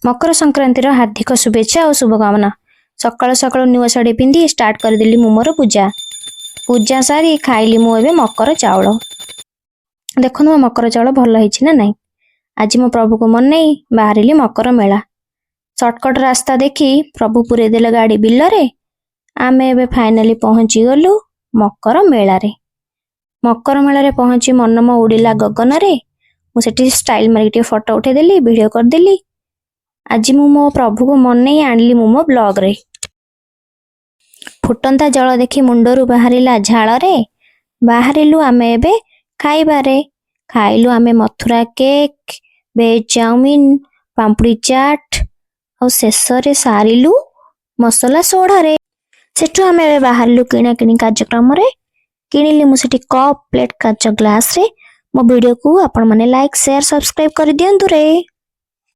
मकर संक्रांतिर हार्दिक शुभेच्छा और शुभकामना। सकाल सकाल नुआ शाढ़ी पिंधि स्टार्ट करदेली मु मोर पूजा पूजा सारी खाइली मु एबे मकर चाउल। देखो मो मकर चाउल भल होइछि ना नहीं। आज मो प्रभु को मन नहीं बाहरिली मकर मेला। शॉर्टकट रास्ता देखी प्रभु पुरे देले गाड़ी बिलरे। आमे एबे फाइनली पहुंची गलु मकर मेला रे। मकर मेला रे पहुंची मन मो उड़ीला गगन रे। मु सेठी स्टाइल मारी फोटो उठे देली वीडियो कर देली। आज मु मो प्रभु को मन नहीं आनली मु मो ब्लॉग रे। फुटंता जल देखी मुंडरू बाहरिला झाल रे। बाहरिलु आमे एबे खाइबारे। खाइलु आमे मथुरा केक, वेज चाउमीन, पाम्पुड़ी चाट और शेष रे सारिलु मसला सोढ़ा रे। सेठु आमे एबे बाहरिलु किणा किणी कार्यक्रम रे। किणिली मु सेठी कप प्लेट काच ग्लास रे। मो वीडियो को आपण माने लाइक शेयर सब्सक्राइब कर दियंतु रे।